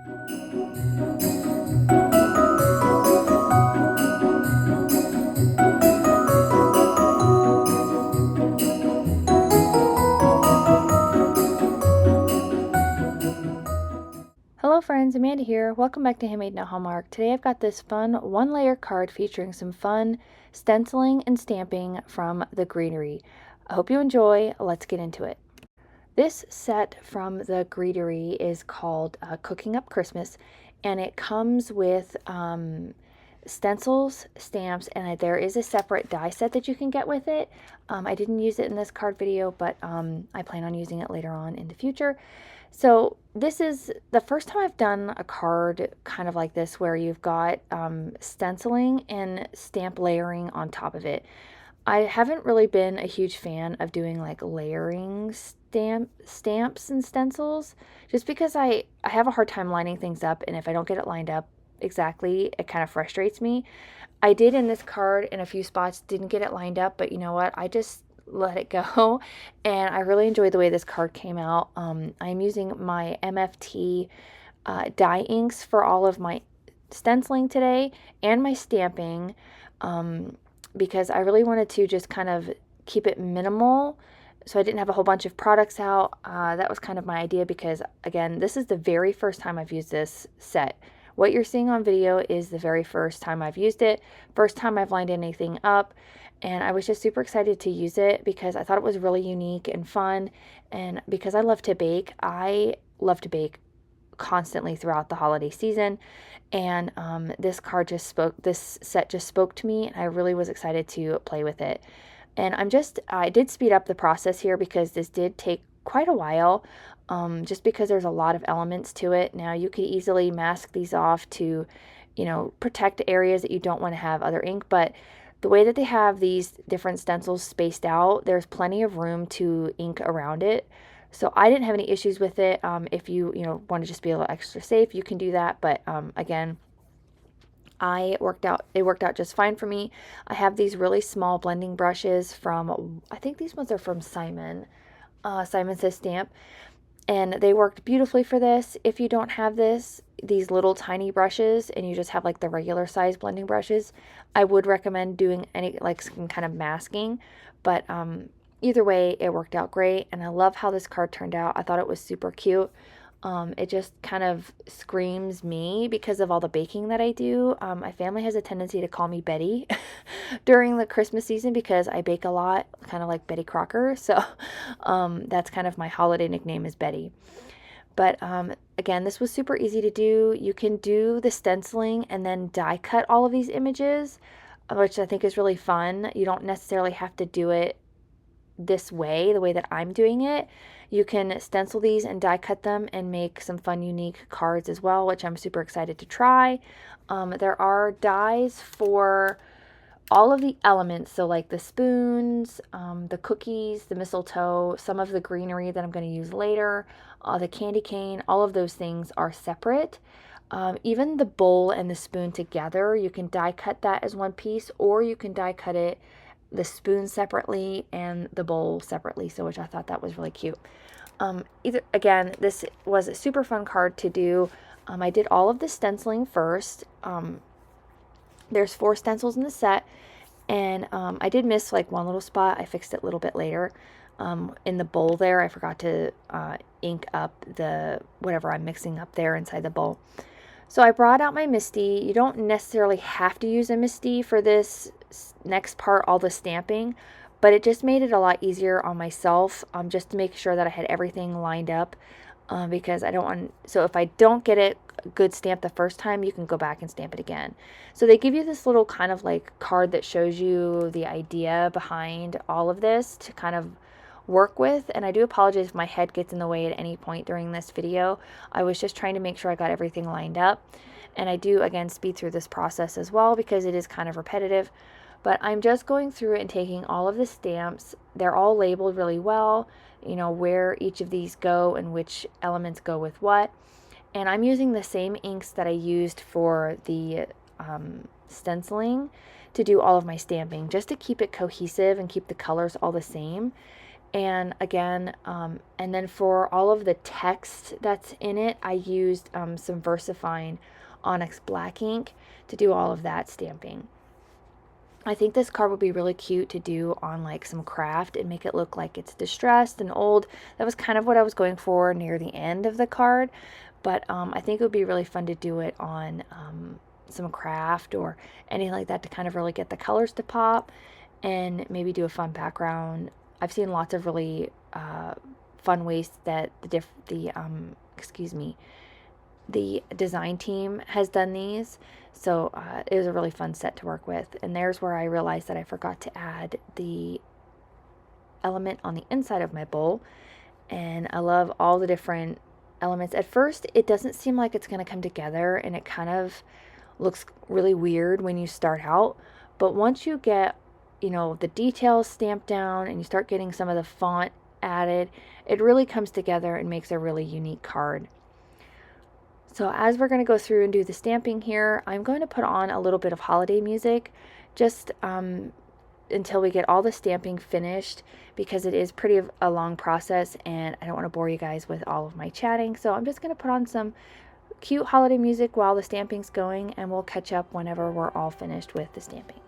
Hello friends, Amanda here. Welcome back to Handmade No Hallmark. Today I've got this fun one-layer card featuring some fun stenciling and stamping from the Greenery. I hope you enjoy. Let's get into it. This set from the Greenery is called Cooking Up Christmas, and it comes with stencils, stamps, and there is a separate die set that you can get with it. I didn't use it in this card video, but I plan on using it later on in the future. So this is the first time I've done a card kind of like this where you've got stenciling and stamp layering on top of it. I haven't really been a huge fan of doing like layering stamps and stencils just because I have a hard time lining things up, and if I don't get it lined up exactly, it kind of frustrates me. I did in this card in a few spots, didn't get it lined up, but you know what? I just let it go, and I really enjoyed the way this card came out. I'm using my MFT die inks for all of my stenciling today and my stamping because I really wanted to just kind of keep it minimal so I didn't have a whole bunch of products out. That was kind of my idea because, again, this is the very first time I've used this set. What you're seeing on video is the very first time I've used it, first time I've lined anything up, and I was just super excited to use it because I thought it was really unique and fun, and because I love to bake constantly throughout the holiday season, and this set just spoke to me, and I really was excited to play with it. And I did speed up the process here because this did take quite a while, just because there's a lot of elements to it. Now you could easily mask these off to, protect areas that you don't want to have other ink, but the way that they have these different stencils spaced out, there's plenty of room to ink around it. So I didn't have any issues with it. If you want to just be a little extra safe, you can do that. But again, it worked out just fine for me. I have these really small blending brushes from, I think these ones are from Simon Says Stamp, and they worked beautifully for this. If you don't have these little tiny brushes and you just have like the regular size blending brushes, I would recommend doing some kind of masking, but either way, it worked out great, and I love how this card turned out. I thought it was super cute. It just kind of screams me because of all the baking that I do. My family has a tendency to call me Betty during the Christmas season because I bake a lot, kind of like Betty Crocker. So that's kind of my holiday nickname is Betty. But again, this was super easy to do. You can do the stenciling and then die cut all of these images, which I think is really fun. You don't necessarily have to do it this way, the way that I'm doing it. You can stencil these and die cut them and make some fun, unique cards as well, which I'm super excited to try. There are dies for all of the elements, so like the spoons, the cookies, the mistletoe, some of the greenery that I'm going to use later, the candy cane, all of those things are separate. Even the bowl and the spoon together, you can die cut that as one piece, or you can die cut it, the spoon separately and the bowl separately, so which I thought that was really cute. Again, this was a super fun card to do. I did all of the stenciling first. There's 4 stencils in the set, and I did miss like one little spot. I fixed it a little bit later. In the bowl there, I forgot to ink up the whatever I'm mixing up there inside the bowl. So I brought out my MISTI. You don't necessarily have to use a MISTI for this next part, all the stamping, but it just made it a lot easier on myself, just to make sure that I had everything lined up, because I don't want, so if I don't get it good stamp the first time, you can go back and stamp it again. So they give you this little kind of like card that shows you the idea behind all of this to kind of work with, and I do apologize if my head gets in the way at any point during this video. I was just trying to make sure I got everything lined up, and I do again speed through this process as well because it is kind of repetitive. But I'm just going through and taking all of the stamps. They're all labeled really well, where each of these go and which elements go with what. And I'm using the same inks that I used for the stenciling to do all of my stamping, just to keep it cohesive and keep the colors all the same. And again, and then for all of the text that's in it, I used some VersaFine Onyx Black ink to do all of that stamping. I think this card would be really cute to do on like some craft and make it look like it's distressed and old. That was kind of what I was going for near the end of the card, but I think it would be really fun to do it on some craft or anything like that to kind of really get the colors to pop and maybe do a fun background. I've seen lots of really fun ways that the design team has done these. So it was a really fun set to work with. And there's where I realized that I forgot to add the element on the inside of my bowl. And I love all the different elements. At first, it doesn't seem like it's going to come together, and it kind of looks really weird when you start out. But once you get, the details stamped down and you start getting some of the font added, it really comes together and makes a really unique card. So as we're going to go through and do the stamping here, I'm going to put on a little bit of holiday music just until we get all the stamping finished, because it is pretty a long process and I don't want to bore you guys with all of my chatting. So I'm just going to put on some cute holiday music while the stamping's going, and we'll catch up whenever we're all finished with the stamping.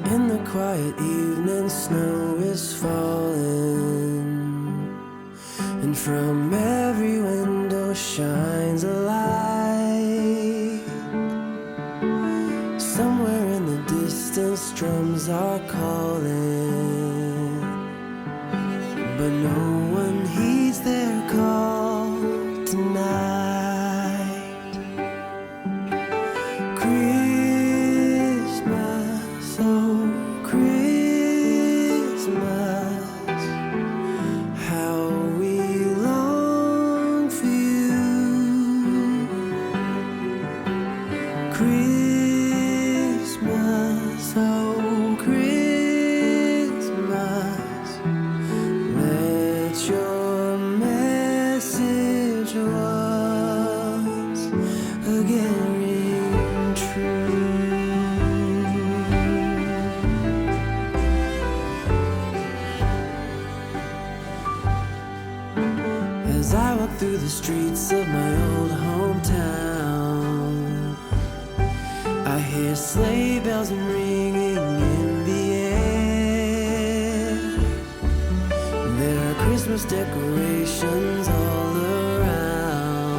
In the quiet evening, snow is falling, and from every window shines a light. Somewhere in the distance, drums are calling, but no one heeds their call tonight. As I walk through the streets of my old hometown, I hear sleigh bells ringing in the air. There are Christmas decorations all around.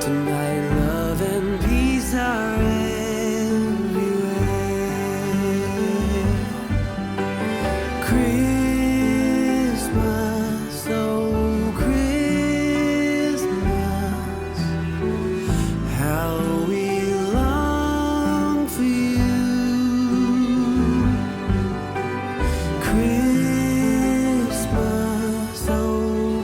Tonight love and peace are Christmas, oh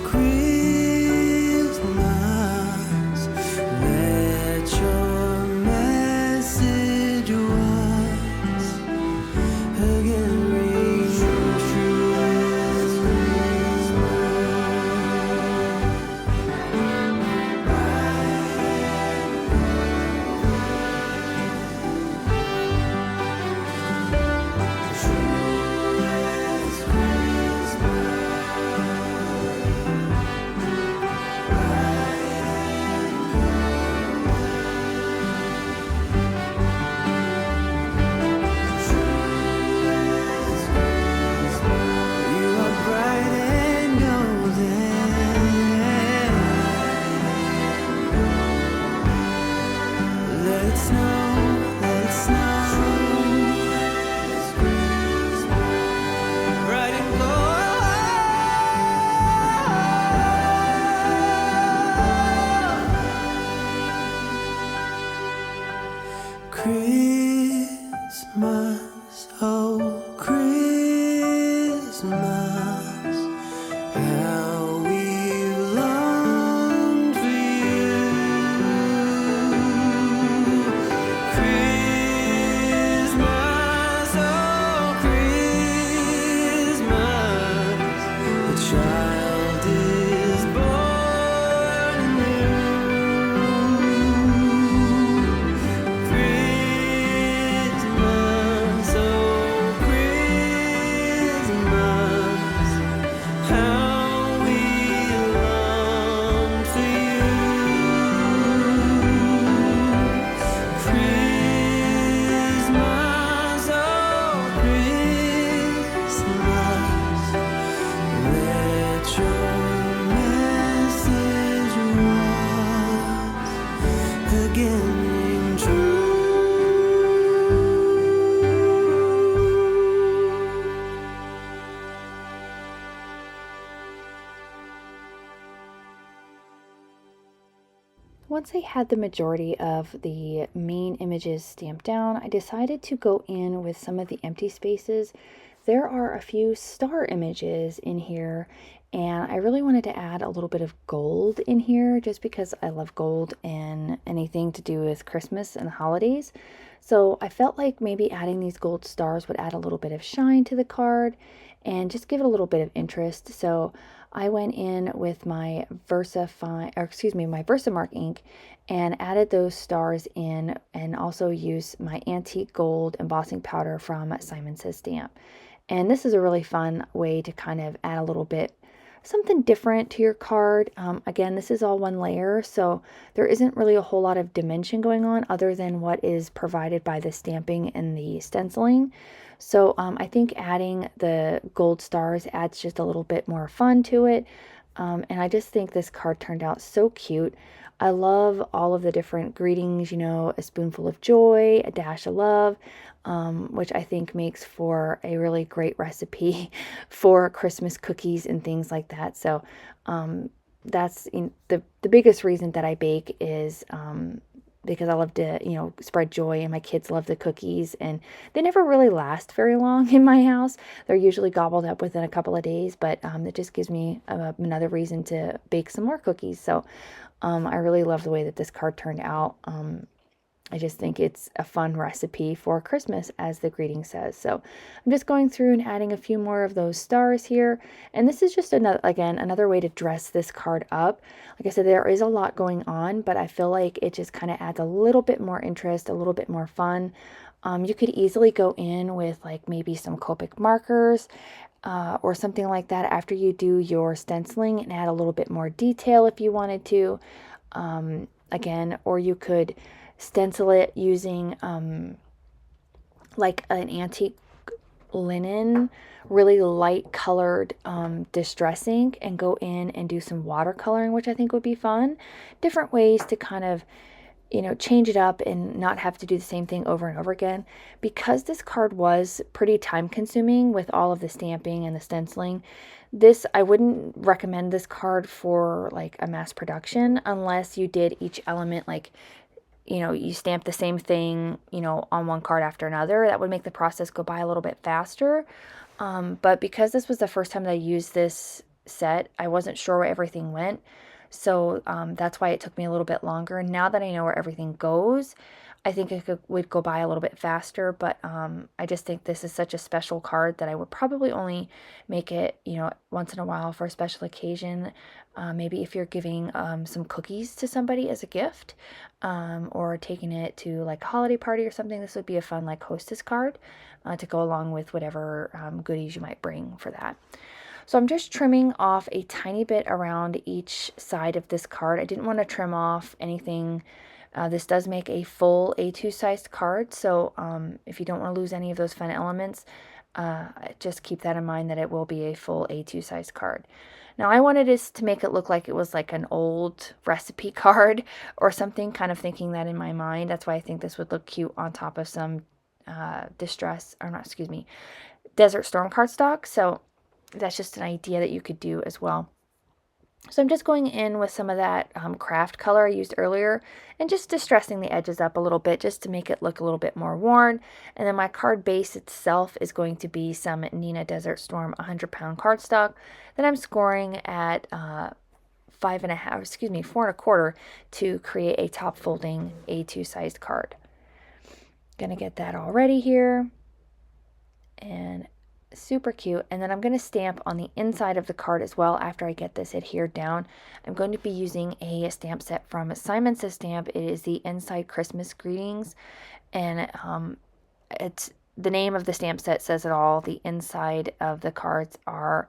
once I had the majority of the main images stamped down, I decided to go in with some of the empty spaces. There are a few star images in here, and I really wanted to add a little bit of gold in here just because I love gold and anything to do with Christmas and the holidays. So I felt like maybe adding these gold stars would add a little bit of shine to the card and just give it a little bit of interest. So I went in with my my Versamark ink and added those stars in, and also used my antique gold embossing powder from Simon Says Stamp. And this is a really fun way to kind of add a little bit something different to your card. Again, this is all one layer, so there isn't really a whole lot of dimension going on other than what is provided by the stamping and the stenciling. So I think adding the gold stars adds just a little bit more fun to it. And I just think this card turned out so cute. I love all of the different greetings, a spoonful of joy, a dash of love, which I think makes for a really great recipe for Christmas cookies and things like that. So that's the biggest reason that I bake is because I love to, spread joy, and my kids love the cookies, and they never really last very long in my house. They're usually gobbled up within a couple of days, but it just gives me another reason to bake some more cookies. So I really love the way that this card turned out. I just think it's a fun recipe for Christmas, as the greeting says. So I'm just going through and adding a few more of those stars here. And this is just another way to dress this card up. Like I said, there is a lot going on, but I feel like it just kind of adds a little bit more interest, a little bit more fun. You could easily go in with like maybe some Copic markers or something like that after you do your stenciling, and add a little bit more detail if you wanted to. Again, or you could stencil it using like an antique linen, really light colored distress ink, and go in and do some watercoloring, which I think would be fun. Different ways to kind of change it up and not have to do the same thing over and over again. Because this card was pretty time consuming with all of the stamping and the stenciling, I wouldn't recommend this card for like a mass production unless you did each element like you stamp the same thing, on one card after another. That would make the process go by a little bit faster. But because this was the first time that I used this set, I wasn't sure where everything went. So that's why it took me a little bit longer. And now that I know where everything goes, I think it would go by a little bit faster. But I just think this is such a special card that I would probably only make it, once in a while for a special occasion. Maybe if you're giving some cookies to somebody as a gift, or taking it to like a holiday party or something, this would be a fun like hostess card to go along with whatever goodies you might bring for that. So I'm just trimming off a tiny bit around each side of this card. I didn't want to trim off anything. This does make a full A2 sized card, so if you don't want to lose any of those fun elements, just keep that in mind that it will be a full A2 sized card. Now I wanted this to make it look like it was like an old recipe card or something, kind of thinking that in my mind. That's why I think this would look cute on top of some Desert Storm cardstock. So that's just an idea that you could do as well. So I'm just going in with some of that craft color I used earlier and just distressing the edges up a little bit just to make it look a little bit more worn. And then my card base itself is going to be some Neenah Desert Storm 100-pound cardstock that I'm scoring at 4.25 to create a top folding A2 sized card. Gonna get that all ready here, and super cute. And then I'm going to stamp on the inside of the card as well after I get this adhered down. I'm going to be using a stamp set from Simon Says Stamp. It is the Inside Christmas Greetings, and it's the name of the stamp set says it all. The inside of the cards are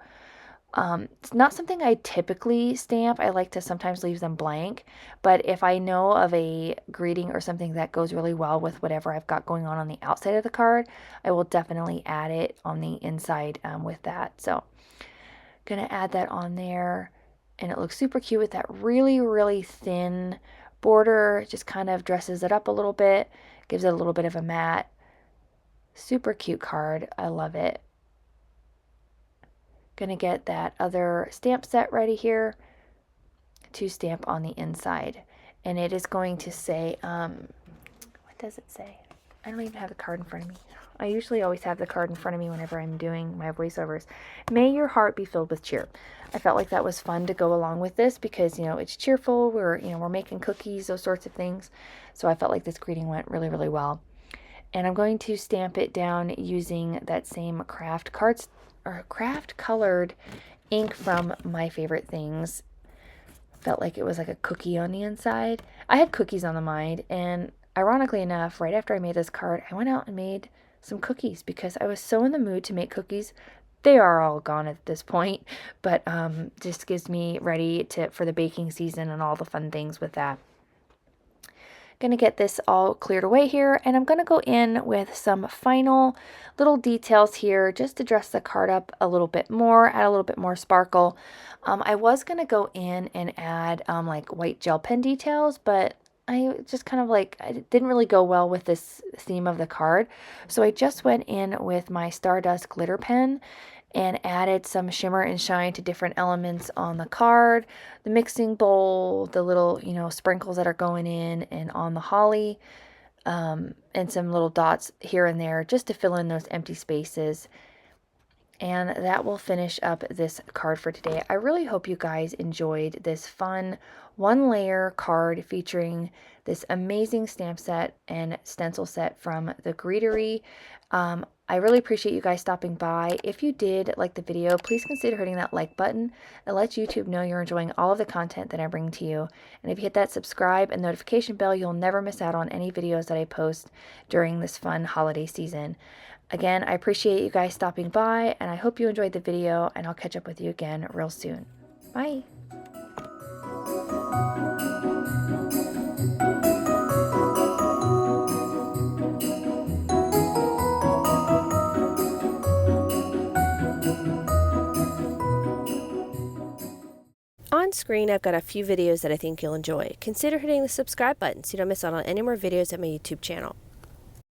it's not something I typically stamp. I like to sometimes leave them blank, but if I know of a greeting or something that goes really well with whatever I've got going on the outside of the card, I will definitely add it on the inside with that. So gonna add that on there, and it looks super cute with that really, really thin border. It just kind of dresses it up a little bit, gives it a little bit of a matte. Super cute card. I love it. Gonna get that other stamp set ready here to stamp on the inside. and it is going to say, what does it say? I don't even have the card in front of me. I usually always have the card in front of me whenever I'm doing my voiceovers. May your heart be filled with cheer. I felt like that was fun to go along with this because, it's cheerful. We're making cookies, those sorts of things. So I felt like this greeting went really, really well. And I'm going to stamp it down using that same craft colored ink from My Favorite Things. Felt like it was like a cookie on the inside. I had cookies on the mind, and ironically enough, right after I made this card, I went out and made some cookies because I was so in the mood to make cookies. They are all gone at this point, but just gives me ready for the baking season and all the fun things with that. Going to get this all cleared away here, and I'm going to go in with some final little details here just to dress the card up a little bit more, add a little bit more sparkle. I was going to go in and add like white gel pen details, but I just kind of it didn't really go well with this theme of the card. So I just went in with my Stardust glitter pen and added some shimmer and shine to different elements on the card, the mixing bowl, the little, sprinkles that are going in and on the holly, and some little dots here and there just to fill in those empty spaces. And that will finish up this card for today. I really hope you guys enjoyed this fun one-layer card featuring this amazing stamp set and stencil set from the Greetery. I really appreciate you guys stopping by. If you did like the video, please consider hitting that like button. It lets YouTube know you're enjoying all of the content that I bring to you. And if you hit that subscribe and notification bell, you'll never miss out on any videos that I post during this fun holiday season. Again, I appreciate you guys stopping by, and I hope you enjoyed the video, and I'll catch up with you again real soon. Bye! On screen, I've got a few videos that I think you'll enjoy. Consider hitting the subscribe button so you don't miss out on any more videos at my YouTube channel.